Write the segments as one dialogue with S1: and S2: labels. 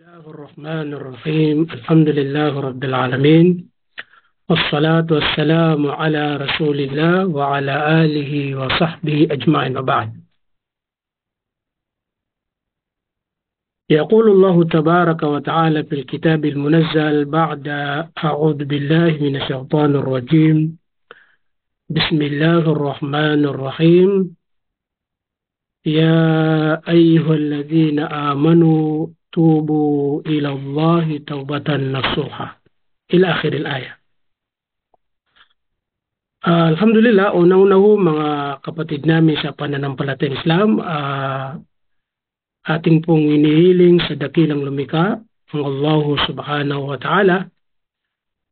S1: الله الرحمن الرحيم الحمد لله رب العالمين والصلاة والسلام على رسول الله وعلى آله وصحبه أجمعين وبعد. يقول الله تبارك وتعالى في الكتاب المنزل بعد أعوذ بالله من الشيطان الرجيم بسم الله الرحمن الرحيم يا أيها الذين آمنوا توبوا إلى الله توبة نصوحا إلى آخر الآية. Alhamdulillah, una-una ho mga kapatid namin sa pananampalatayang Islam, ating pong inihiling sa dakilang lumikha, ang Allah subhanahu wa ta'ala,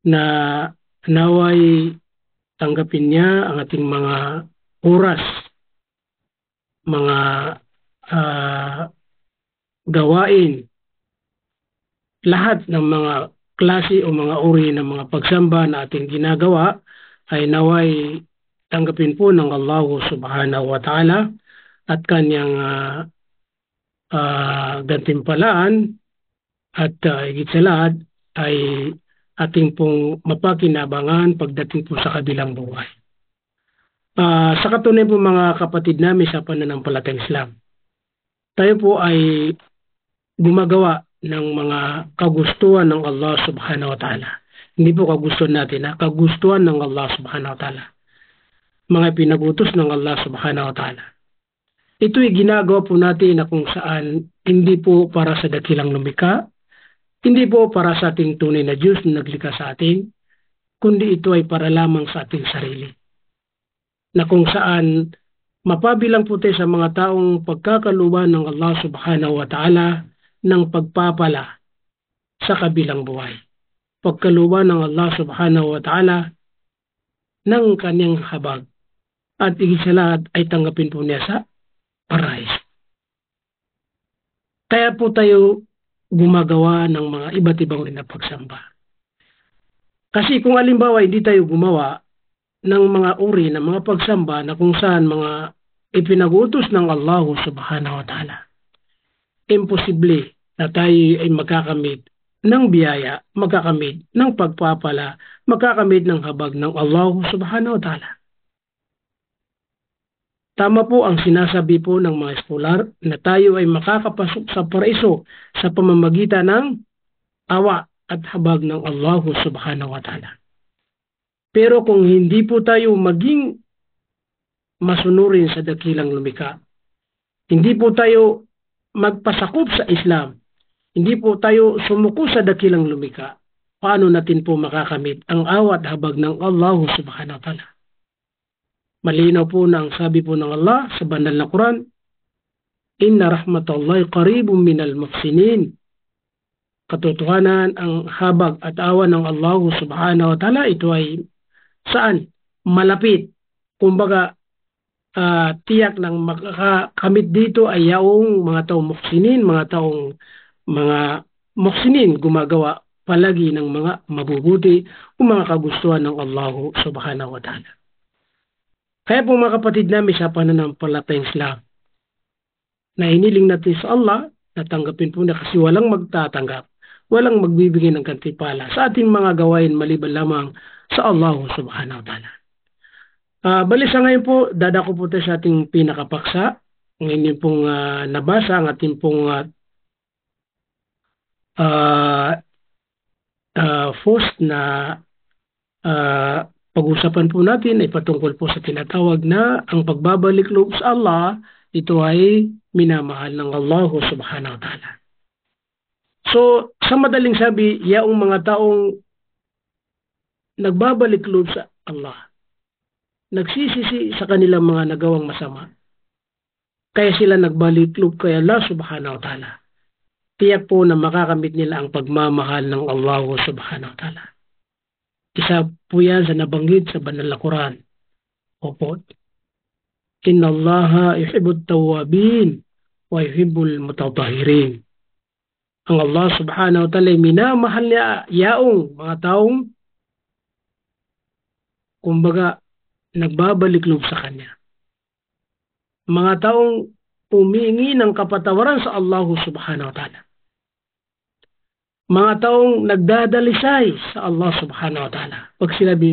S1: na naway tanggapin niya ang ating mga oras, mga gawain, lahat ng mga klase o mga uri ng mga pagsamba na ating ginagawa ay naway tanggapin po ng Allah subhanahu wa ta'ala at kanyang gantimpalaan at higit sa lahat ay ating pong mapakinabangan pagdating po sa kabilang buhay. Sa katunayan po mga kapatid namin sa pananampalatayang Islam, tayo po ay gumagawa ng mga kagustuhan ng Allah subhanahu wa ta'ala. Hindi po kagustuhan natin, kagustuhan ng Allah subhanahu wa ta'ala. Mga pinagutos ng Allah subhanahu wa ta'ala. Ito'y ginagawa po natin na kung saan hindi po para sa dakilang lumikha, hindi po para sa ating tunay na Diyos na naglikha sa atin, kundi ito ay para lamang sa ating sarili. Na kung saan mapabilang po tayo sa mga taong pagkakaluban ng Allah subhanahu wa ta'ala ng pagpapala sa kabilang buhay. Pagkaluban ng Allah subhanahu wa ta'ala ng kanyang habag at higit sa lahat ay tanggapin po niya sa paraiso. Kaya po tayo gumagawa ng mga iba't ibang rin na pagsamba. Kasi kung alimbawa hindi tayo gumawa ng mga uri ng mga pagsamba na kung saan mga ipinagutos ng Allah subhanahu wa ta'ala, imposible na tayo ay magkakamit ng biyaya, magkakamit ng pagpapala, magkakamit ng habag ng Allah subhanahu wa ta'ala. Tama po ang sinasabi po ng mga eskolar na tayo ay makakapasok sa paraiso sa pamamagitan ng awa at habag ng Allah subhanahu wa ta'ala. Pero kung hindi po tayo maging masunurin sa dakilang lumikha, hindi po tayo magpasakop sa Islam, hindi po tayo sumuko sa dakilang lumikha, paano natin po makakamit ang awa at habag ng Allah subhanahu wa ta'ala? Malinaw po na ang sabi po ng Allah sa banal na Quran, Inna rahmatallahi qaribun minal muhsinin. Katotohanan ang habag at awa ng Allah subhanahu wa ta'ala, ito ay saan? Malapit. Kumbaga, tiyak ng makakamit dito ay yaong mga taong muhsinin, mga muhsinin gumagawa palagi ng mga mabubuti o mga kagustuhan ng Allah subhanahu wa ta'ala. Kaya po mga kapatid namin sa pananampalatayang Islam, na hiniling natin sa Allah, natanggapin po na kasi walang magtatanggap, walang magbibigay ng kantipala sa ating mga gawain maliban lamang sa Allah subhanahu wa ta'ala. Balisa ngayon po, dadako po tayo sa ating pinakapaksa. Ngayon pong nabasa ang ating pong first na pag-usapan po natin ay patungkol po sa tinatawag na ang pagbabalik loob sa Allah, ito ay minamahal ng Allah subhanahu wa ta'ala. So, sa madaling sabi, yaong mga taong nagbabalik loob sa Allah, nagsisisi sa kanilang mga nagawang masama, kaya sila nagbalik loob kay Allah subhanahu wa ta'ala. Tiyak po na makakamit nila ang pagmamahal ng Allah subhanahu wa ta'ala. Isa po yan sa nabanggit sa banal na Quran. Opo. Inna Allaha yuhibbut tawwabin wa yuhibbul mutatahhirin. Ang Allah subhanahu wa ta'ala minamahal niya yaong mga taong kumbaga nagbabalik loob sa kanya. Mga taong humingi ng kapatawaran sa Allah subhanahu wa ta'ala. Mga taong nagdadalisay sa Allah subhanahu wa ta'ala. Pag sinabi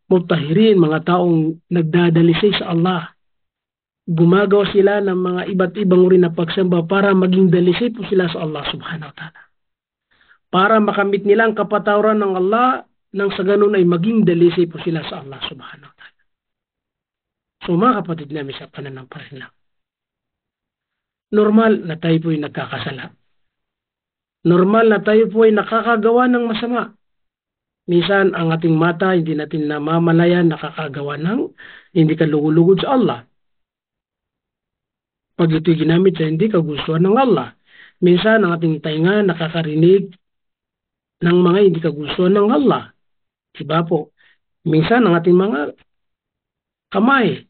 S1: mutahirin, mga taong nagdadalisay sa Allah, gumagawa sila ng mga iba't ibang uri na pagsamba para maging dalisay po sila sa Allah subhanahu wa ta'ala. Para makamit nila ang kapatawaran ng Allah, nang sa ganun ay maging dalisay po sila sa Allah subhanahu wa ta'ala. So mga kapatid namin sa pananampalataya, normal na tayo po ay nagkakasala. Normal na tayo po ay nakakagawa ng masama. Minsan ang ating mata hindi natin namamalayan nakakagawa ng hindi kalugod-lugod sa Allah. Pag ito'y ginamit sa hindi kagustuhan ng Allah. Minsan ang ating tainga nakakarinig ng mga hindi kagustuhan ng Allah. Diba po? Minsan ang ating mga kamay,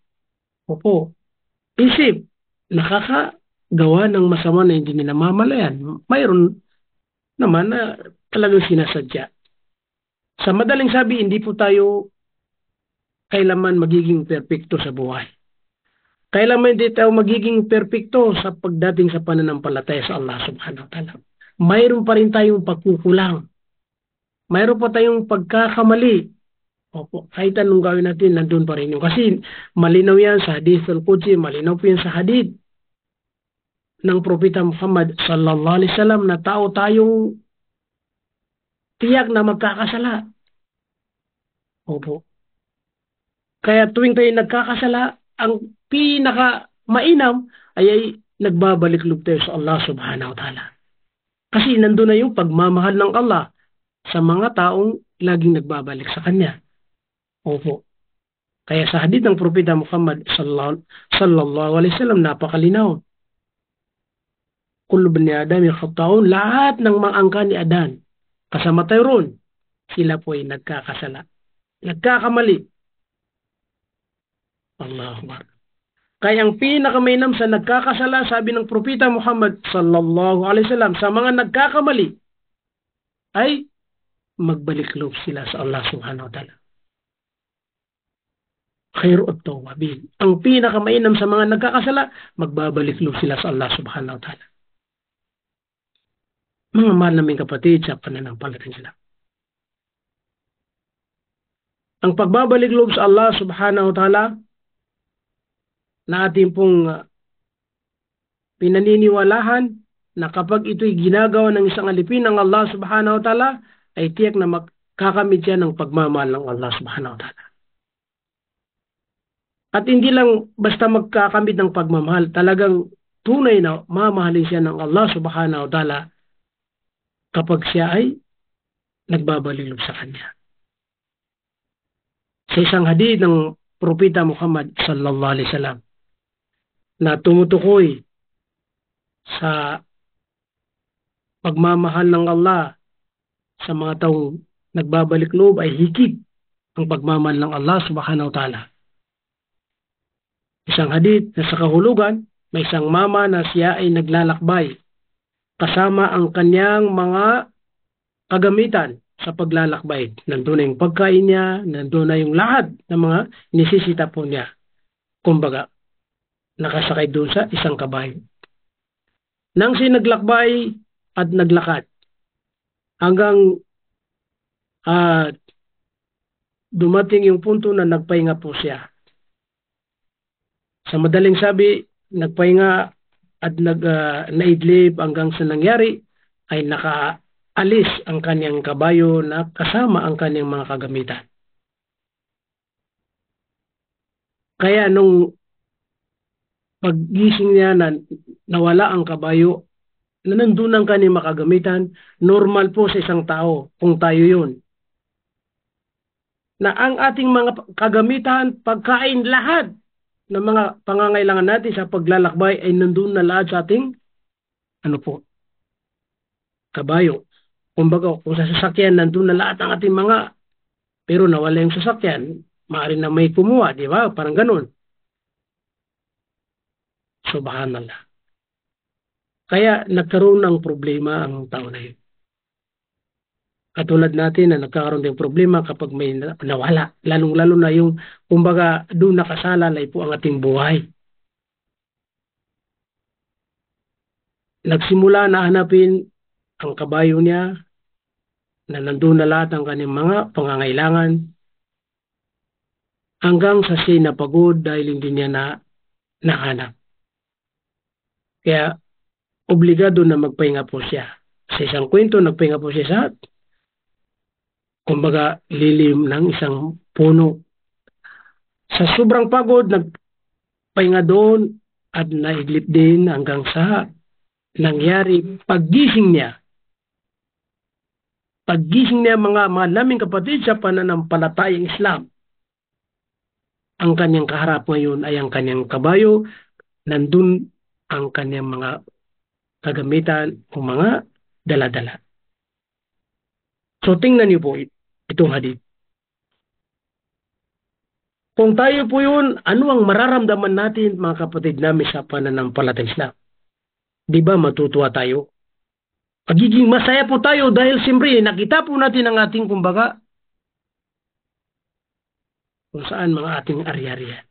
S1: isip, nakakagawa ng masama na hindi namamalayan. Mayroon naman na talagang sinasadya. Sa madaling sabi, hindi po tayo kailanman magiging perpekto sa buhay. Kailanman hindi tayo magiging perpekto sa pagdating sa pananampalataya sa Allah subhanahu wa ta'ala. Mayroon pa rin tayong pagkukulang. Mayroon pa tayong pagkakamali. Kahit anong gawin natin, nandun pa rin yun. Kasi malinaw yan sa hadith al-Qudsi, malinaw po yan sa hadith ng Propeta Muhammad sallallahu alaihi wasallam na tao tayong tiyak na magkakasala. Kaya tuwing tayo nagkakasala, ang pinaka mainam ay nagbabalik loob tayo sa Allah subhanahu wa ta'ala. Kasi nandun na yung pagmamahal ng Allah sa mga taong laging nagbabalik sa Kanya. Kaya sa hadith ng Propeta Muhammad sallallahu alaihi wasallam, napakalinaw. Kullu bani Adam khata'un, lahat ng mga angka ni Adan, kasama tayo ron, sila po ay nagkakasala. Nagkakamali. Allahu Akbar. Kaya ang pinakamainam sa nagkakasala, sabi ng Propeta Muhammad sallallahu alaihi wasallam, sa mga nagkakamali, ay magbalik loob sila sa Allah subhanahu wa ta'ala. Khairu at-tawwabin. Ang pinakamainam sa mga nagkakasala, magbabalik loob sila sa Allah subhanahu wa ta'ala. Mga mahal naming kapatid sa pananampalataya sila. Ang pagbabalik loob sa Allah subhanahu wa ta'ala na ating pong pinaniniwalahan na kapag ito'y ginagawa ng isang alipin ng Allah subhanahu wa ta'ala, ay tiyak na magkakamit siya ng pagmamahal ng Allah subhanahu wa ta'ala. At hindi lang basta magkakamit ng pagmamahal, talagang tunay na mamahalin siya ng Allah subhanahu wa ta'ala kapag siya ay nagbabalik loob sa Kanya. Sa isang hadith ng Propeta Muhammad sallallahu alaihi wasallam na tumutukoy sa pagmamahal ng Allah sa mga taong nagbabalik loob ay higit ang pagmamahal ng Allah subhanahu wa ta'ala. Isang hadith na sa kahulugan, may isang mama na siya ay naglalakbay kasama ang kanyang mga kagamitan sa paglalakbay. Nandun na yung pagkain niya, nandun na yung lahat ng mga nisisita po niya. Kumbaga, nakasakay doon sa isang kabayo. Nang siya naglakbay at naglakad, hanggang dumating yung punto na nagpahinga po siya. Sa madaling sabi, nagpahinga at naidlip hanggang sa nangyari ay nakaalis ang kanyang kabayo na kasama ang kanyang mga kagamitan. Kaya nung paggising niya na nawala ang kabayo, na nandun ang kanyang makagamitan, normal po sa isang tao kung tayo yun. Na ang ating mga kagamitan, pagkain, lahat ng mga pangangailangan natin sa paglalakbay ay nandun na lahat sa ating kabayo. Kumbaga, kung sa sasakyan, nandun na lahat ang ating mga, pero nawala yung sasakyan, maaari na may kumuha, di ba? Parang ganun. Subhanallah. Kaya nagkaroon ng problema ang tao na yun. Katulad natin na nagkakaroon ng problema kapag may nawala. Lalong-lalo na yung, kumbaga, doon nakasalalay po ang ating buhay. Nagsimula na hanapin ang kabayo niya na nandun na lahat ang kanyang mga pangangailangan hanggang sa siya napagod dahil hindi niya na nahanap. Kaya obligado na magpahinga po siya. Sa isang kwento, nagpahinga po siya sa kumbaga lilim ng isang puno. Sa sobrang pagod, nagpahinga doon at naidlip din hanggang sa nangyari paggising niya. Paggising niya mga naming kapatid sa pananampalatayang Islam. Ang kanyang kaharap ngayon ay ang kanyang kabayo, nandun ang kanyang mga kagamitan o mga dala-dala. So tingnan niyo po itong hadith. Kung tayo po yun, ano ang mararamdaman natin mga kapatid namin sa pananampalatayang Islam? Di ba matutuwa tayo? Pagiging masaya po tayo dahil siyempre nakita po natin ang ating kumbaga kung saan mga ating ari-arian.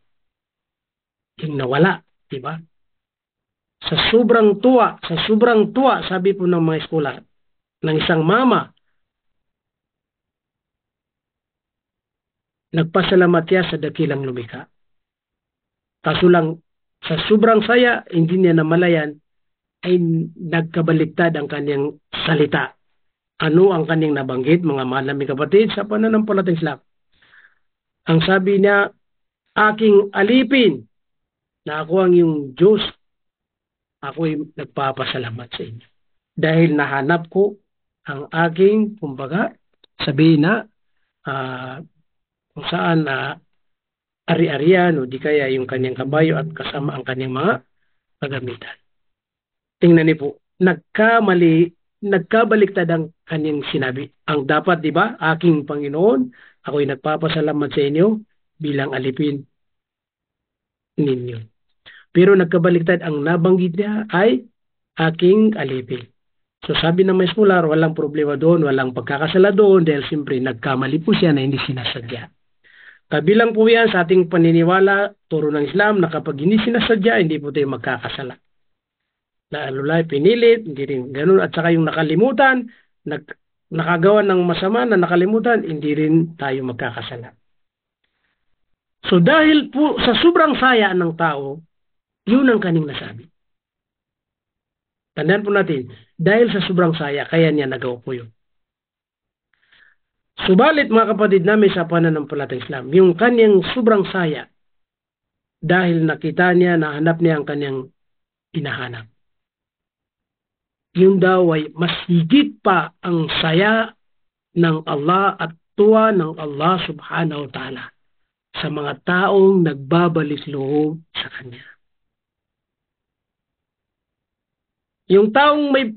S1: Yung nawala, di ba? Sa sobrang tuwa, sabi po ng mga eskola, ng isang mama, nagpasalamat niya sa dakilang lumikha. Kaso lang, sa sobrang saya, hindi niya namalayan, ay nagkabaliktad ang kanyang salita. Ano ang kanyang nabanggit, mga mahal naming kapatid, sa pananampalatayang Islam? Ang sabi niya, aking alipin, na ako ang iyong Diyos, ako'y nagpapasalamat sa inyo. Dahil nahanap ko ang aking, kumbaga, sabihin na, kung saan ari-arian o di kaya yung kanyang kabayo at kasama ang kanyang mga kagamitan. Tingnan niyo po, nagkabaliktad ang kanyang sinabi. Ang dapat, di ba, aking Panginoon, ako'y nagpapasalamat sa inyo bilang alipin ninyo. Pero nagkabaliktad, ang nabanggit niya ay aking alipin. So sabi ng may scholar, walang problema doon, walang pagkakasala doon dahil siyempre nagkamali po siya na hindi sinasadya. Kabilang po yan sa ating paniniwala, turo ng Islam, na kapag hindi sinasadya, hindi po tayo magkakasala. Lalo pinilit, hindi rin ganun. At saka yung nakalimutan, nakagawa ng masama na nakalimutan, hindi rin tayo magkakasala. So dahil po sa sobrang saya ng tao, yun ang kanyang nasabi. Tandaan po natin, dahil sa sobrang saya, kaya niya nagawa po yun. Subalit mga kapatid namin sa pananampalatayang Islam, yung kanyang sobrang saya, dahil nakita niya, nahanap niya ang kanyang hinahanap. Yun daw ay mas higit pa ang saya ng Allah at tuwa ng Allah subhanahu wa ta'ala sa mga taong nagbabalik loob sa Kanya. Yung taong may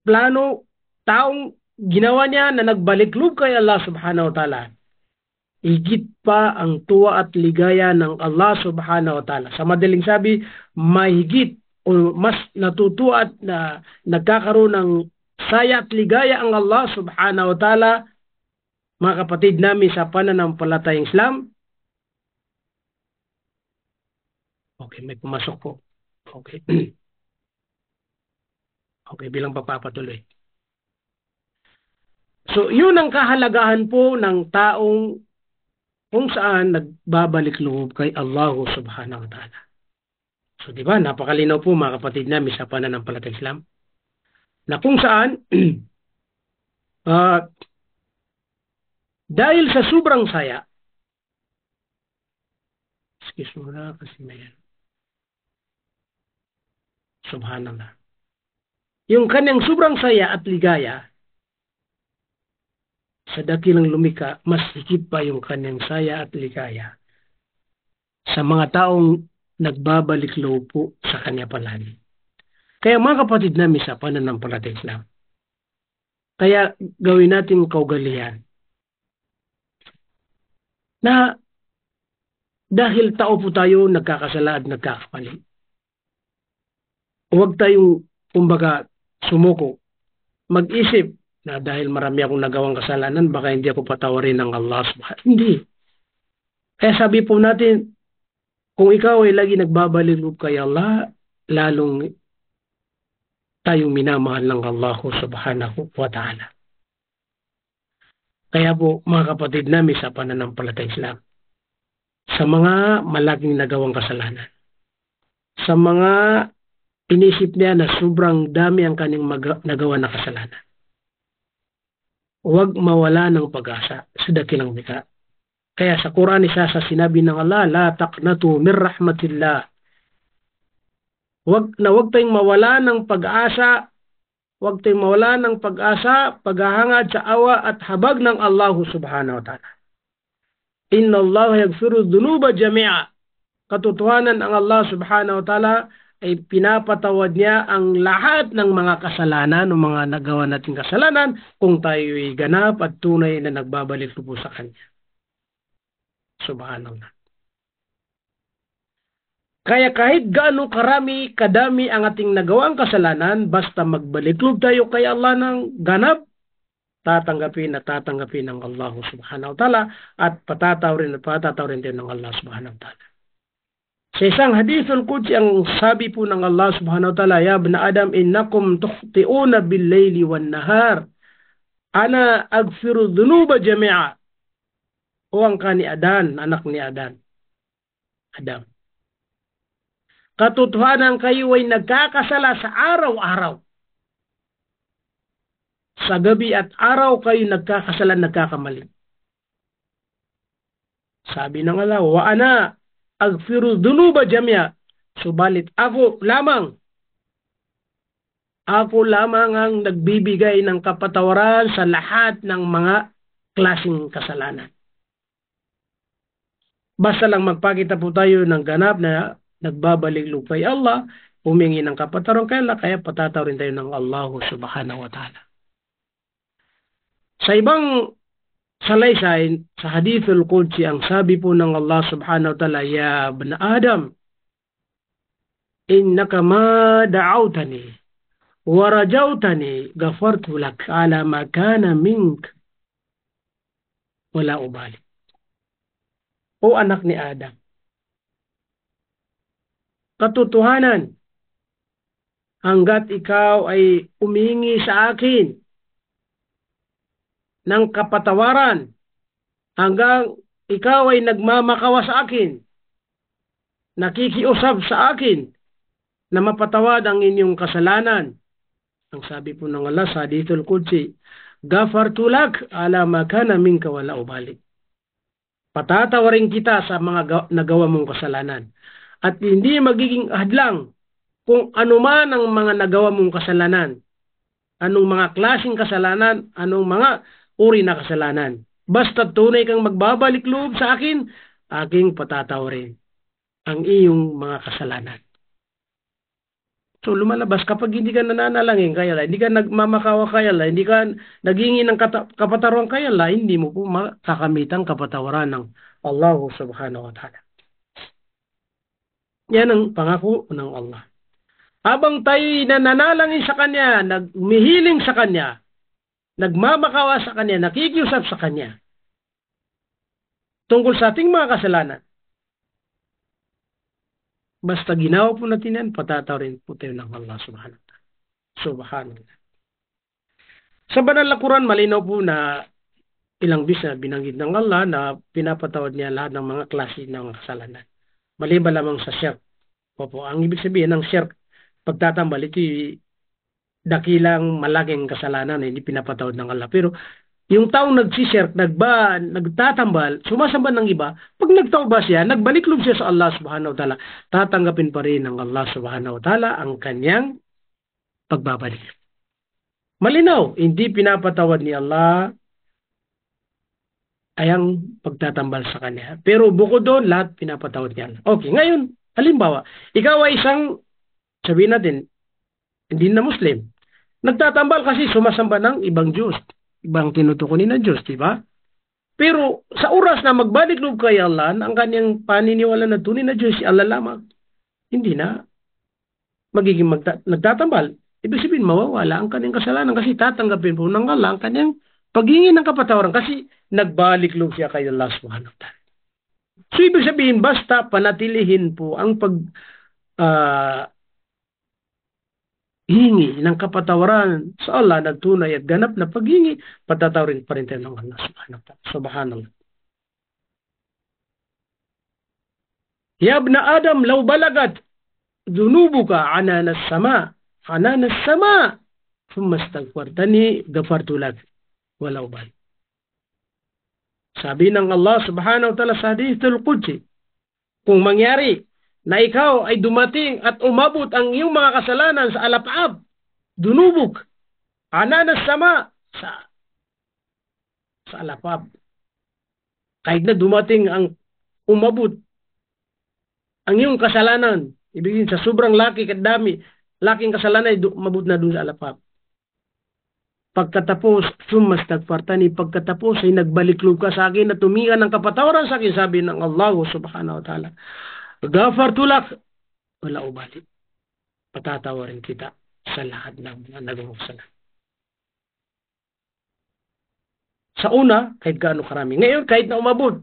S1: plano, taong ginawa niya na nagbalik loob kay Allah subhanahu wa ta'ala, higit pa ang tuwa at ligaya ng Allah subhanahu wa ta'ala. Sa madaling sabi, mahigit o mas natutuwa at na nagkakaroon ng saya at ligaya ang Allah subhanahu wa ta'ala, mga kapatid namin sa pananampalatayang Islam. Okay, may pumasok po. Okay. Okay, bilang papapatuloy. So, yun ang kahalagahan po ng taong kung saan nagbabalik loob kay Allah subhanahu wa ta'ala. So, di ba, napakalinaw po mga kapatid namin sa pananampalatayang Islam, na kung saan, dahil sa sobrang saya, excuse mo na kasi may subhanallah. Yung kanyang sobrang saya at ligaya, sa dakilang lumika, mas higit pa yung kanyang saya at ligaya sa mga taong nagbabalik loob po sa kanya palagi. Kaya mga kapatid namin sa pananampalatayang Islam, kaya gawin natin kaugalian na dahil tao po tayo nagkakasala at nagkakamali. Huwag tayong kumbaga sumuko. Mag-isip na dahil marami akong nagawang kasalanan, baka hindi ako patawarin ng Allah subhanahu. Hindi. Kaya sabi po natin, kung ikaw ay lagi nagbabalik loob kay Allah, lalong tayong minamahal ng Allah subhanahu wa ta'ala. Kaya po mga kapatid namin sa pananampalatay Islam, sa mga malaking nagawang kasalanan, sa mga inisip niya na sobrang dami ang kanyang nagawa na kasalanan, huwag mawala ng pag-asa sa dakilang wika. Kaya sa Quran isa sa sinabi ng Allah, la taqnatu min rahmatillah. Huwag tayong mawala ng pag-asa, huwag tayong mawala ng pag-asa, paghahangad sa awa at habag ng Allah subhanahu wa ta'ala. Inna Allah yaghfiru dhunuba jami'a. Katotohanan ang Allah subhanahu wa ta'ala ay pinapatawad niya ang lahat ng mga kasalanan o mga nagawa nating kasalanan kung tayo'y ganap at tunay na nagbabalik lubos sa Kanya. Subhanallah. Kaya kahit gaano kadami ang ating nagawang kasalanan, basta magbalik loob tayo kay Allah ng ganap, tatanggapin ng Allah subhanahu wa ta'ala at patatawrin tayo ng Allah subhanahu wa ta'ala. Sa isang hadithul qudsi ang sabi po ng Allah subhanahu wa ta'ala, ya ibn Adam, innakum tukhti'una bil-layli wan-nahar, ana aghfiru dhunuba jami'a. O ang kani Adan, anak ni Adam. Katotohanan kayo ay nagkakasala sa araw-araw. Sa gabi at araw kayo nagkakasala, nagkakamali. Sabi ng Allah, wa ana aghfiru dhunuba jami'a. Subalit ako lamang ang nagbibigay ng kapatawaran sa lahat ng mga klaseng kasalanan. Basta lang magpakita po tayo ng ganap na nagbabalik loob kay Allah, humingi ng kapatawaran kay Allah, kaya patatawrin tayo ng Allah subhanahu wa ta'ala. Sa ibang salaysay, sa hadithul qudsi, ang sabi po ng Allah subhanahu wa ta'ala, ya ibn Adam, innaka ma da'awtani wa rajawtani ghafartu lak ala ma kana mink wala ubali. O anak ni Adam, katotohanan, hanggat ikaw ay umingi sa akin ng kapatawaran, hanggang ikaw ay nagmamakawa sa akin, nakikiusap sa akin na mapatawad ang inyong kasalanan, ang sabi po ng Allah sa hadithul qudsi, ghafartu lak ala ma kana minka wala ubali. Patatawarin kita sa mga nagawa mong kasalanan. At hindi magiging hadlang kung anuman ang mga nagawa mong kasalanan. Anong mga klaseng kasalanan, anong mga uri na kasalanan. Basta tunay kang magbabalik loob sa akin, aking patatawarin ang iyong mga kasalanan. So lumalabas kapag hindi ka nananalangin kay Allah, hindi ka nagmamakawa kay Allah, hindi ka naghingi ng kapatawaran kay Allah, hindi mo po makakamit ang kapatawaran ng Allah subhanahu wa ta'ala. Yan ang pangako ng Allah. Habang tayo nananalangin sa Kanya, nagmihiling sa Kanya, nagmamakawa sa Kanya, nakikiusap sa Kanya, tungkol sa ating mga kasalanan, basta ginawa po natin yan, patatawarin po tayo ng Allah subhanahu wa ta'ala. Subhanallah. Sa banal na Quran, malinaw po na ilang bis na binanggit ng Allah na pinapatawad niya lahat ng mga klase ng kasalanan. Maliban lamang sa shirk. Opo, ang ibig sabihin ng shirk, pagtatambal, ito dakilang malaking kasalanan, hindi pinapatawad ng Allah. Pero yung taong nagsishirk, nagtatambal, sumasamba ng iba, pag nagtauba siya, nagbalik loob siya sa Allah subhanahu wa ta'ala, tatanggapin pa rin ng Allah subhanahu wa ta'ala ang kanyang pagbabalik. Malinaw, hindi pinapatawad ni Allah ay ang pagtatambal sa kanya. Pero bukod doon, lahat pinapatawad niya. Okay, ngayon, halimbawa, ikaw ay isang, sabihin natin, hindi na Muslim. Nagtatambal kasi sumasamba ng ibang Diyos. Ibang tinutukunin na Diyos, di ba? Pero sa oras na magbalik loob kay Allah, ang kanyang paniniwala na tunay na Diyos, si Allah lamang, hindi na magiging nagtatambal. Ibig sabihin, mawawala ang kanyang kasalanan kasi tatanggapin po ng Allah ang kanyang paghingi ng kapatawaran kasi nagbalik loob siya kay Allah subhanahu wa ta'ala. So, ibig sabihin, basta panatilihin po ang hingi ng kapatawaran sa Allah na tunay at ganap na paghingi, patatawarin pa rin tayo ng Allah subhanahu wa ta'ala. Subhanallah. Ya ibn Adam, law balagat dhunubuka anana as-sama, thumma astaghfartani, ghafartu lak walau bal. Sabi ng Allah subhanahu wa ta'ala sa hadithul qudsi, kung mangyari na ikaw ay dumating at umabot ang iyong mga kasalanan sa alapab, dunubuk, ananas sama, sa alapab. Kahit na dumating ang umabot ang iyong kasalanan, ibig sa sobrang laki at dami, laking kasalanan ay umabot na doon sa alapab. Pagkatapos, sumastagfartani, pagkatapos ay nagbaliklog ka sa akin at tuminga ng kapatawaran sa akin, sabi ng Allah subhanahu wa ta'ala, ghafartulak, wala ubali. Patatawarin kita sa lahat ng mga nagawang kasalanan. Sa una, kahit gaano karami. Ngayon, kahit na umabot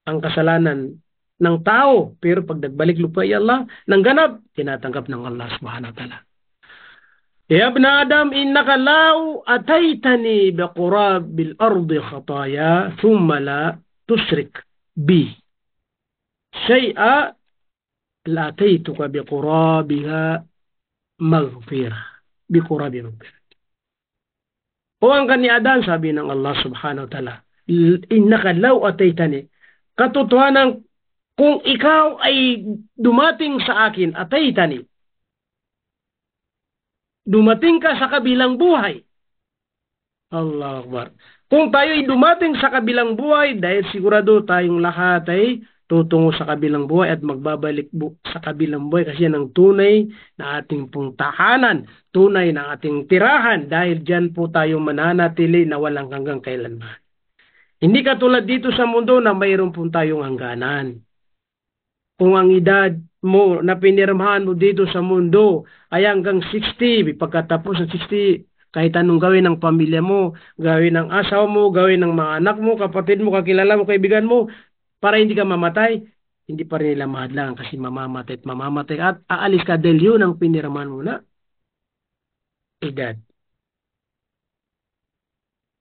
S1: ang kasalanan ng tao, pero pag nagbalik lupa ay Allah, ng ganap, tinatanggap ng Allah subhanahu wa ta'ala. Ya ibn Adam, innaka law ataytani biqurabil ardi khataya thumma la tushrik bi shay'a la ataytuka biqurabiha maghfirah. Biqurabi maghfirah. O ang kani Adan, sabi ng Allah subhanahu wa ta'ala, innaka law ataytani, katotohanan kung ikaw ay dumating sa akin, ataytani, dumating ka sa kabilang buhay. Allah Akbar. Kung tayo ay dumating sa kabilang buhay, dahil sigurado tayong lahat ay tutungo sa kabilang buhay at magbabalik sa kabilang buhay kasi yan ang tunay na ating pong tahanan, tunay na ating tirahan, dahil dyan po tayo mananatili na walang hanggang kailanman. Hindi katulad dito sa mundo na mayroon po tayong hangganan. Kung ang edad mo na pinirmahan mo dito sa mundo ay hanggang 60, pagkatapos ng 60, kahit anong gawin ng pamilya mo, gawin ng asawa mo, gawin ng mga anak mo, kapatid mo, kakilala mo, kaibigan mo, para hindi ka mamatay, hindi pa rin nila mahadlangan kasi mamamatay at aalis ka dahil yun ang pinirmahan mo na edad.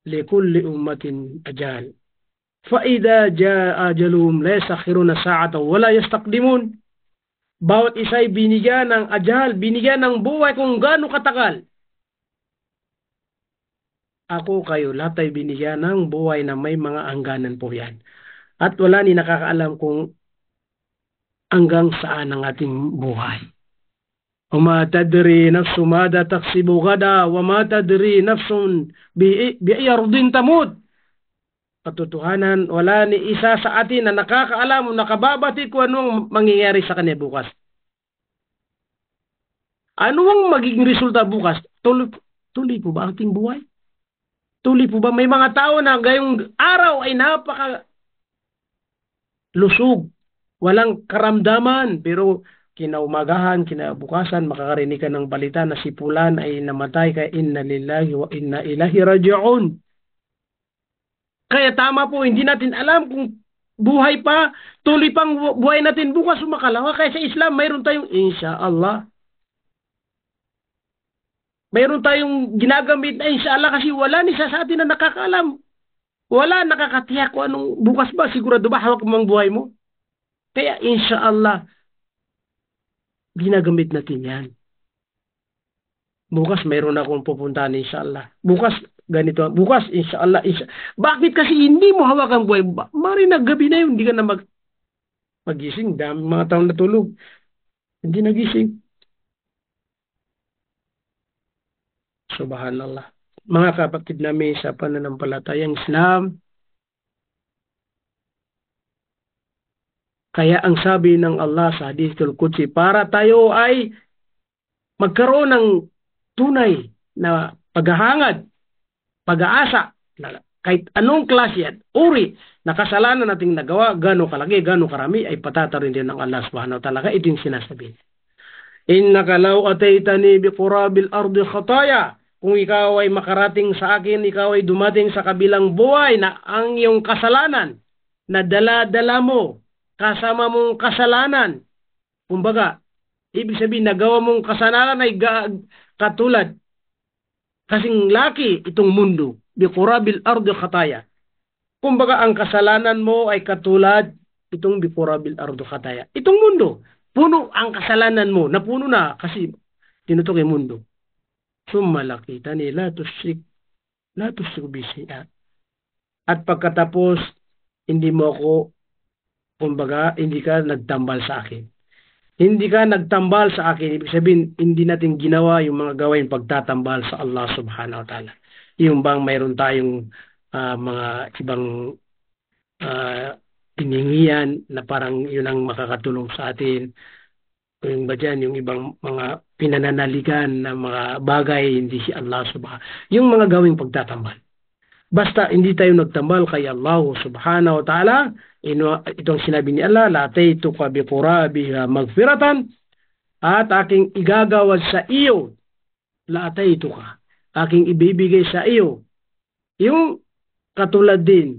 S1: Likulli ummatin ajal. فَإِذَا جَاءَ أَجَلُهُمْ لَا يَسْتَأْخِرُونَ سَاعَةً وَلَا يَسْتَقْدِمُونَ. Bawat isa ay binigyan ng ajal, binigyan ng buhay kung gaano katagal. Ako, kayo, lahat ay binigyan ng buhay na may mga hangganan po yan. At wala ni nakakaalam kung hanggang saan ang ating buhay. وَمَا تَدْرِي نَفْسٌ مَاذَا تَكْسِبُ غَدًا وَمَا تَدْرِي نَفْسٌ بِأَيِّ أَرْضٍ تَمُوتُ. Katotohanan, wala ni isa sa atin na nakakaalam o nakababatid kung anong mangyayari sa kanya bukas. Ano ang magiging resulta bukas? Tuloy po ba ang ating buhay? Tuloy po ba? May mga tao na gayong araw ay napaka lusog, walang karamdaman, pero kinaumagahan, kinabukasan, makakarinig ka ng balita na si Pulan ay namatay, kaya inna lillahi wa inna ilahi raji'un. Kaya tama po, hindi natin alam kung buhay pa, tuloy pang buhay natin bukas o makalawa. Kaya sa Islam, mayroon tayong insyaAllah. Mayroon tayong ginagamit na insyaAllah kasi wala ni sa atin na nakakaalam. Wala nakakatiyak kung anong bukas ba, sigurado ba hawak mo ang buhay mo? Kaya insyaAllah, ginagamit natin yan. Bukas mayroon akong pupuntahan insyaAllah. Bukas ganito, bukas insyaAllah. Bakit kasi hindi mo hawak ang buhay? Marinag gabi na yun, hindi ka na magising. Dami mga taong natulog. Hindi nagising. Subhanallah. Mga kapatid namin sa pananampalatayang Islam, kaya ang sabi ng Allah sa Hadithul Qudsi, para tayo ay magkaroon ng tunay na paghahangad, pag-aasa, na kahit anong klase at uri na kasalanan nating nagawa, gano'ng kalaki, gano'ng karami, ay patatarin din ng Allah subhanahu wa ta'ala. Kaya ito yung sinasabi. Innaka law ataytani biqurabil ardi khataya. Kung ikaw ay makarating sa akin, ikaw ay dumating sa kabilang buhay na ang iyong kasalanan na dala-dala mo, kasama mong kasalanan. Kumbaga, ibig sabihin, nagawa mong kasalanan ay katulad, kasing laki itong mundo, biqurabil ardi khataya. Kumbaga ang kasalanan mo ay katulad itong biqurabil ardi khataya. Itong mundo, puno ang kasalanan mo, napuno na kasi tinutok yung mundo. Summa lakitani la tusyrik bi syai'a. At pagkatapos, hindi mo ako, kumbaga, hindi ka nagtambal sa akin. Hindi ka nagtambal sa akin. Ibig sabihin, hindi natin ginawa yung mga gawain pagtatambal sa Allah subhanahu wa ta'ala. Yung bang mayroon tayong mga ibang piningian na parang yun ang makakatulong sa atin. Yung ba dyan, yung ibang mga pinananaligan na mga bagay, hindi si Allah subhanahu. Yung mga gawing pagtatambal. Basta hindi tayo nagtambal kay Allah subhanahu wa ta'ala, itong sinabi ni Allah, lataytuka biqurabiha magfiratan, at aking igagawad sa iyo, lataytuka, aking ibibigay sa iyo, yung katulad din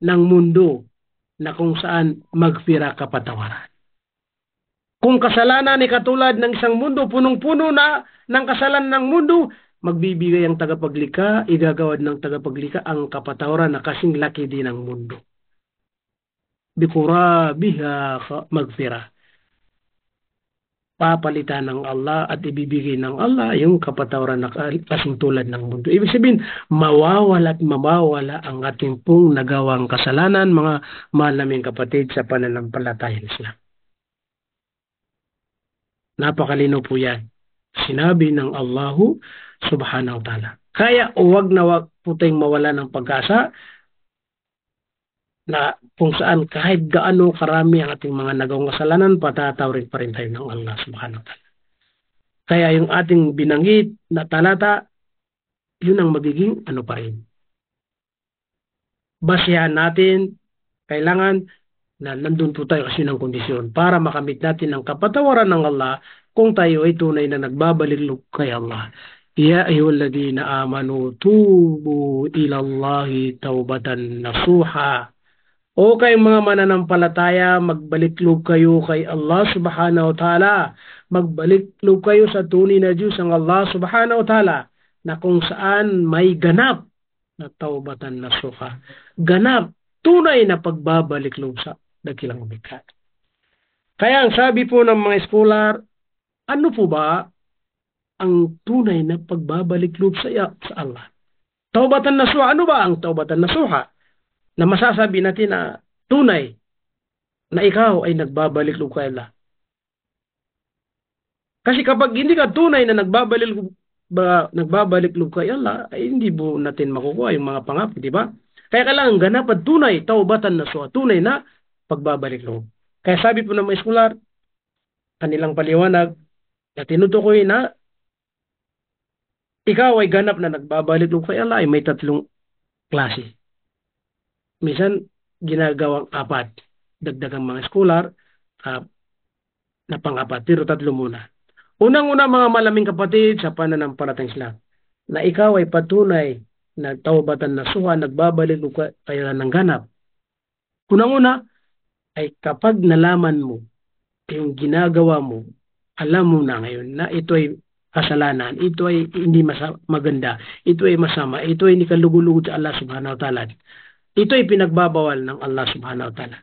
S1: ng mundo na kung saan magfira kapatawaran. Kung kasalanan ay katulad ng isang mundo, punong-puno na ng kasalanan ng mundo, magbibigay ang tagapaglikha, igagawad ng tagapaglikha ang kapatawaran na kasing laki din ng mundo. Biqurabiha magfira. Papalitan ng Allah at ibibigay ng Allah yung kapatawaran na kasing tulad ng mundo. Ibig sabihin, mawawala at mawawala ang ating pong nagawang kasalanan, mga mahal naming kapatid sa pananampalatayang Islam. Napakalino po yan. Sinabi ng Allahu subhanahu wa ta'ala. Kaya huwag na huwag po tayong mawala ng pag-asa na kung saan kahit gaano karami ang ating mga nagawang kasalanan, patatawarin pa rin tayo ng Allah subhanahu wa ta'ala. Kaya yung ating binanggit na talata, yun ang magiging ano pa rin. Basihan natin, kailangan na nandun po tayo kasi ng kondisyon para makamit natin ang kapatawaran ng Allah kung tayo ay tunay na nagbabalik kay Allah. Ya ayyuhalladhina amanu tubu ila Allahi taubatan nasuha. O kayong mga mananampalataya, magbalik loob kayo kay Allah subhanahu wa ta'ala. Magbalik loob kayo sa tunay na Diyos ang Allah subhanahu wa ta'ala na kung saan may ganap na taubatan nasuha. Ganap, tunay na pagbabalik loob sa dakilang lumikha. Kaya ang sabi po ng mga scholar, ano po ba ang tunay na pagbabalik loob sa Allah? Taubatan nasuha, ano ba ang taubatan nasuha? Na masasabi natin na tunay na ikaw ay nagbabalik loob kay Allah. Kasi kapag hindi ka tunay na nagbabalik loob kay Allah, ay hindi po natin makukuha yung mga pangako, di ba? Kaya kailangan ganap at tunay, taubatan nasuha, tunay na pagbabalik loob. Kaya sabi po ng mga scholar, kanilang paliwanag, na tinutukoy na ikaw ay ganap na nagbabalik loob kay Allah ay may tatlong klase. Minsan, ginagawang apat. Dagdagang mga scholar na pang-apat. Pero tatlo muna. Unang-una mga malaming kapatid sa pananampalatayang Islam, na ikaw ay patunay na taubatan nasuha, nagbabalik loob kay Allah ng ganap. Unang-una, ay kapag nalaman mo yung ginagawa mo, alam mo na ngayon na ito ay kasalanan, ito ay hindi maganda, ito ay masama, ito ay hindi kalugulugod sa Allah subhanahu wa ta'ala. Ito ay pinagbabawal ng Allah subhanahu wa ta'ala.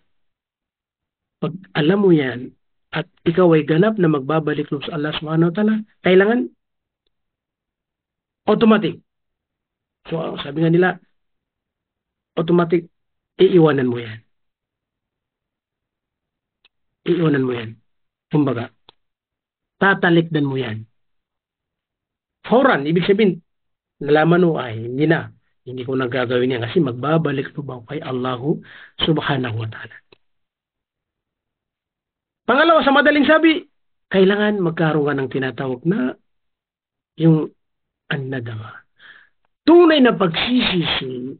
S1: Pag alam mo yan, at ikaw ay ganap na magbabalik loob sa Allah subhanahu wa ta'ala, kailangan automatic. So sabi nga nila, automatic, iiwanan mo yan. Iiwanan mo yan. Kumbaga, tatalikdan mo yan. Fauran, ibig sabihin, nalaman mo ay hindi na. Hindi ko nagagawin yan kasi magbabalik loob ako kay Allahu subhanahu wa ta'ala. Pangalawa, sa madaling sabi, kailangan magkaroon ka ng tinatawag na yung an-nadama. Tunay na pagsisisi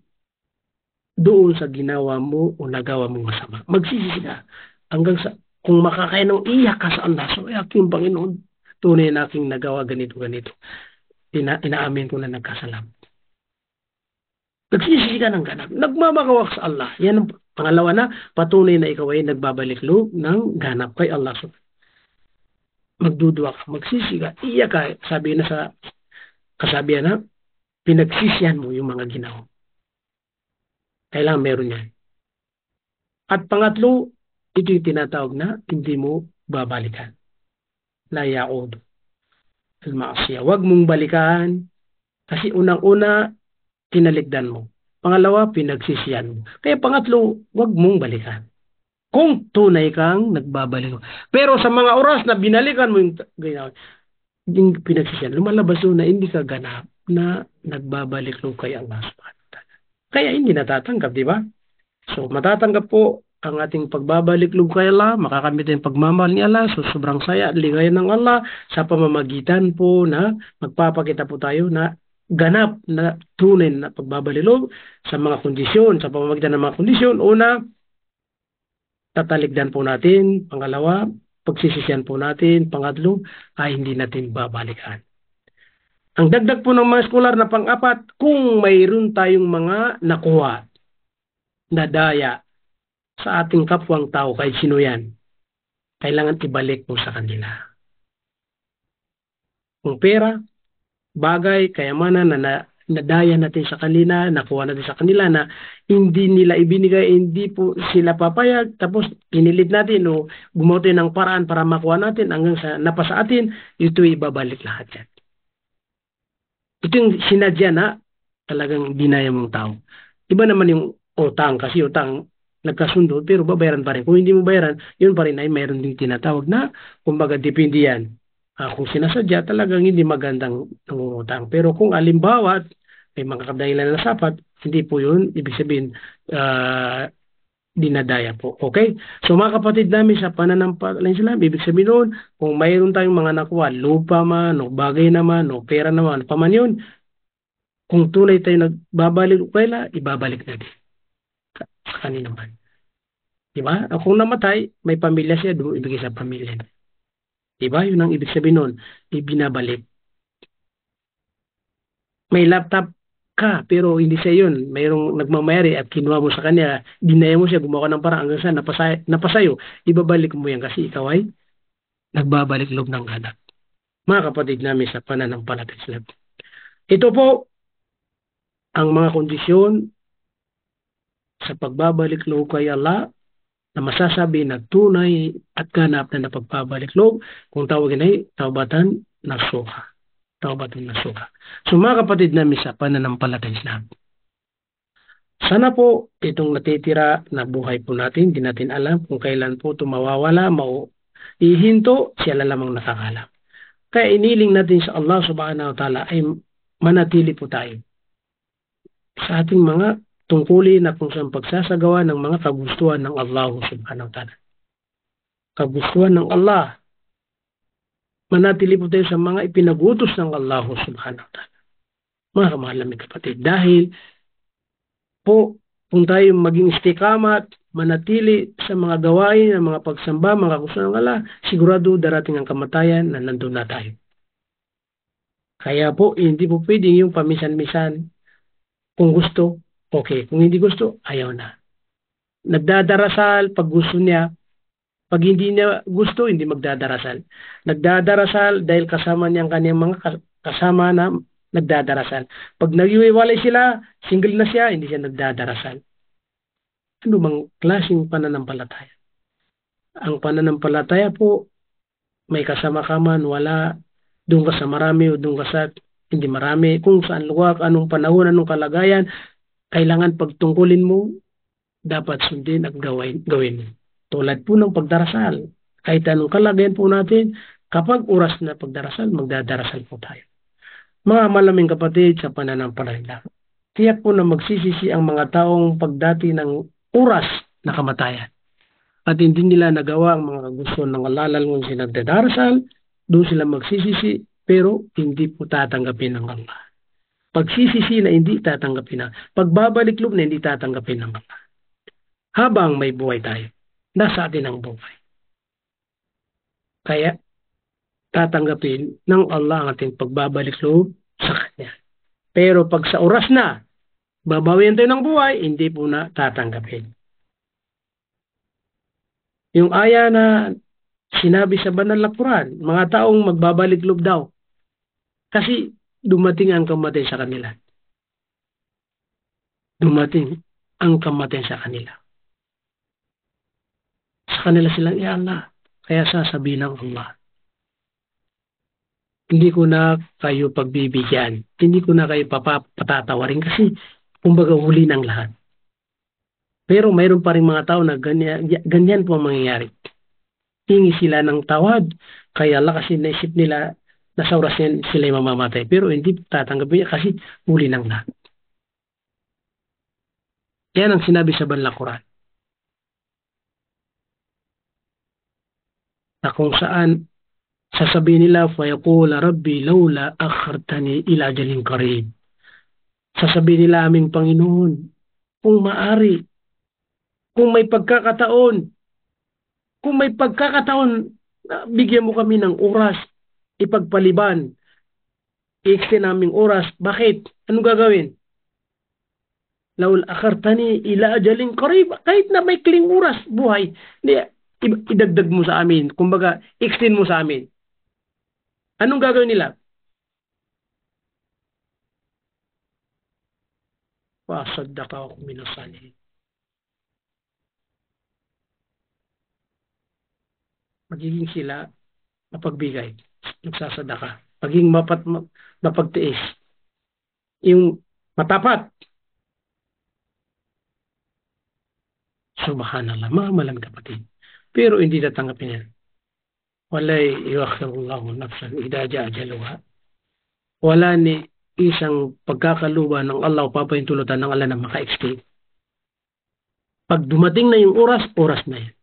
S1: doon sa ginawa mo o nagawa mo masama. Magsisisi ka hanggang sa kung makakaya ng iyak ka sa Allah, so aking Panginoon, tunay na aking nagawa ganito. Inaamin ko na nagkasalamat. Nagsisisi ka ng ganap. Nagmamakawak sa Allah. Yan ang pangalawa na patunay na ikaw ay nagbabalik loob ng ganap kay Allah. magdudua ka, magsisi ka, iyak ka. Sabi na sa kasabihan na, pinagsisihan mo yung mga ginawa. Kailangan meron yan. At pangatlo, ito yung tinatawag na hindi mo babalikan. La ya'ud al-ma'asiyah. Huwag mong balikan kasi unang-una, tinalikdan mo. Pangalawa, pinagsisihan mo. Kaya pangatlo, huwag mong balikan. Kung tunay kang nagbabalik. Pero sa mga oras na binalikan mo yung pinagsisihan, lumalabas doon na hindi ka ganap na nagbabalik lo kay Allah subhanahu wa ta'ala. Kaya hindi natatanggap, di ba? So, matatanggap po ang ating pagbabalik loob kay Allah, makakamit ang pagmamahal ni Allah, so sobrang saya at ligaya ng Allah sa pamamagitan po na magpapakita po tayo na ganap na tunay na pagbabalik loob sa mga kondisyon, sa pamamagitan ng mga kondisyon. Una, tatalikdan po natin. Pangalawa, pagsisisihan po natin. Pangatlo, ay hindi natin babalikan. Ang dagdag po ng mga eskolar na pang-apat, kung mayroon tayong mga nakuha na daya sa ating kapwang tao, kahit sino yan, kailangan ibalik mo sa kanila. Kung pera, bagay, kayamanan na nadaya natin sa kanila, nakuha natin sa kanila na hindi nila ibinigay, hindi po sila papayag, tapos pinilit natin o gumawa tayo ng paraan para makuha natin hanggang sa napasa atin, ito ibabalik lahat yan. Ito yung sinadya na talagang dinaya mong tao. Iba naman yung utang, kasi utang nagkasundo, pero babayaran pa rin. Kung hindi mo bayaran, yun pa rin ay mayroon ding tinatawag na, kumbaga, depende yan. Kung sinasadya, talagang hindi magandang nangungutang. Pero kung alimbawa, may mga kadahilan na sapat, hindi po yun, ibig sabihin, dinadaya po. Okay? So mga kapatid namin sa pananampalataya Islam, ibig sabihin noon, kung mayroon tayong mga nakuha, lupa man, o bagay naman, o pera naman, paman yun, kung tunay tayo nagbabalik o kaila, ibabalik natin sa kanino man. Diba? Kung namatay, may pamilya siya, doon ibigay sa pamilya. Diba? Yun ang ibig sabihin nun, ibinabalik. May laptop ka, pero hindi siya yun. Mayroong nagmamayari at kinuha mo sa kanya, dinaya mo siya, gumawa ng parang hanggang sa napasayo, ibabalik mo yan kasi ikaw ay nagbabalik loob ng anak. Mga kapatid namin sa pananampalataya Islam. Ito po ang mga kondisyon sa pagbabalik loob kay Allah na masasabi na tunay at ganap na napagpabalik loob kung tawagin ay taubatan nasuha. Taubatan nasuha. So mga kapatid namin sa pananampalataya Islam, sana po itong natitira na buhay po natin, di natin alam kung kailan po ito mawawala, ihinto, siya lamang nakakalam. Kaya iniling natin sa Allah subhanahu wa ta'ala ay manatili po tayo sa ating mga tungkulin na kung saan pagsasagawa ng mga kagustuhan ng Allah subhanahu wa ta'ala. Kagustuhan ng Allah. Manatili po tayo sa mga ipinagutos ng Allah subhanahu wa ta'ala. Mga kamahal namin kapatid, dahil po kung tayo maging istikamat, manatili sa mga gawain, ng mga pagsamba, mga kagustuhan ng Allah, sigurado darating ang kamatayan na nandun na tayo. Kaya po, hindi po pwedeng yung pamisan-misan. Kung gusto, okay. Kung hindi gusto, ayaw na. Nagdadarasal pag gusto niya. Pag hindi niya gusto, hindi magdadarasal. Nagdadarasal dahil kasama niya ang kanyang mga kasama na nagdadarasal. Pag nag-iwalay sila, single na siya, hindi siya nagdadarasal. Ano bang klaseng pananampalataya? Ang pananampalataya po, may kasama ka man, wala, doon ka sa marami o doon ka sa hindi marami, kung saan lugar, anong panahon, anong kalagayan, kailangan pagtungkulin mo, dapat sundin at gawin mo. Tulad po ng pagdarasal. Kahit anong kalagayan po natin, kapag oras na pagdarasal, magdadarasal po tayo. Mga malaming kapatid sa pananampalataya, tiyak po na magsisisi ang mga taong pagdati ng oras na kamatayan. At hindi nila nagawa ang mga gusto ng Allah, lalo kung sila nagdadarasal, doon sila magsisisi, pero hindi po tatanggapin ng Allah. Pagsisisi na hindi tatanggapin ng pagbabalik loob na hindi tatanggapin ng Allah. Habang may buhay tayo, nasa atin ang buhay. Kaya, tatanggapin ng Allah ang ating pagbabalik loob sa Kanya. Pero pag sa oras na, babawian tayo ng buhay, hindi po na tatanggapin. Yung aya na sinabi sa banal na Quran, mga taong magbabalik loob daw. Kasi dumating ang kamatayan sa kanila. Dumating ang kamatayan sa kanila. Sa kanila silang Allah. Kaya sasabihin ng Allah, hindi ko na kayo pagbibigyan. Hindi ko na kayo patatawarin kasi kumbaga huli ng lahat. Pero mayroon pa rin mga tao na ganyan po ang mangyayari. Hingi sila ng tawad. Kaya Allah kasi naisip nila na sa oras yan sila yung mamamatay. Pero hindi tatanggapin niya kasi huli ng lahat. Yan ang sinabi sa banal na Quran. Na kung saan sasabihin nila, فَيَقُولَ رَبِّي لَوْلَا أَخَّرْتَنِي إِلَى أَجَلٍ قَرِيبٍ. Sasabihin nila aming Panginoon, kung maari, kung may pagkakataon, bigyan mo kami ng oras, ipagpaliban, i-extend naming oras. Bakit? Anong gagawin? Laul akhartani ila ajalin qarib, kahit na may kling oras buhay, idagdag mo sa amin. Kumbaga, extend mo sa amin. Anong gagawin nila? Wasaddaqa ako minasalihin. Magiging sila mapagbigay, nagsasadaka, maging mapagtiis, yung matapat. Subhanallah, mga malamig kapatid. Pero hindi tatanggapin yan. Walay yuakhirullahu nafsan idha jaa ajaluha. Wala ni isang pagkakaluwa ng Allah o papahintulutan ng Allah na maka-extend. Pag dumating na yung oras, oras na yan.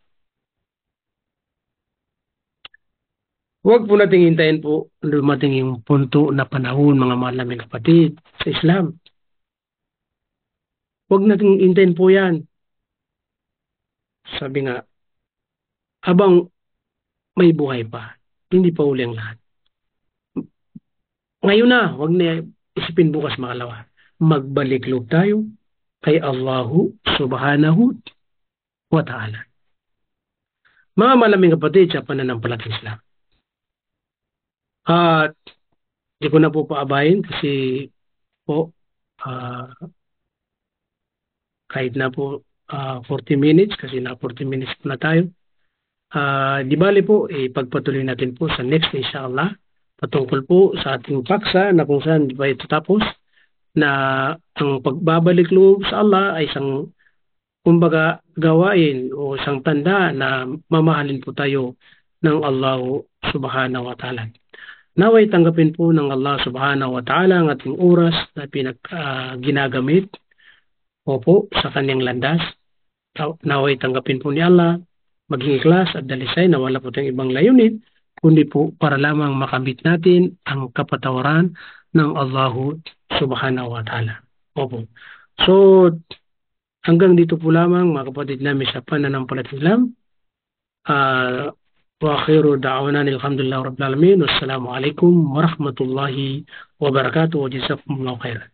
S1: Huwag po nating hintayin po dumating yung punto na panahon, mga malamig kapatid, sa Islam. Huwag nating hintayin po yan. Sabi nga, habang may buhay pa, hindi pa uli ang lahat. Ngayon na, huwag na isipin bukas makalawa. Magbalik loob tayo kay Allahu subhanahu wa ta'ala. Mga malaming kapatid sa pananampalatayang Islam. At hindi ko na po paabayin kasi po kahit na po 40 minutes kasi na 40 minutes na tayo. Di bali po, ipagpatuloy natin po sa next inshallah patungkol po sa ating paksa na kung saan di ba ito tapos na ang pagbabalik loob sa Allah ay isang kumbaga gawain o isang tanda na mamahalin po tayo ng Allah subhanahu wa ta'ala. Naway tanggapin po ng Allah subhanahu wa ta'ala ang ating oras na ginagamit opo sa kanyang landas. Naway tanggapin po ni Allah, maging ikhlas at dalisay na wala po tayong ibang layunin, kundi po para lamang makamit natin ang kapatawaran ng Allah subhanahu wa ta'ala. Opo. So, hanggang dito po lamang mga kapatid namin sa pananampalatayang Islam. وآخر دعوانا الحمد لله رب العالمين والسلام عليكم ورحمة الله وبركاته وجزاكم الله خيرا.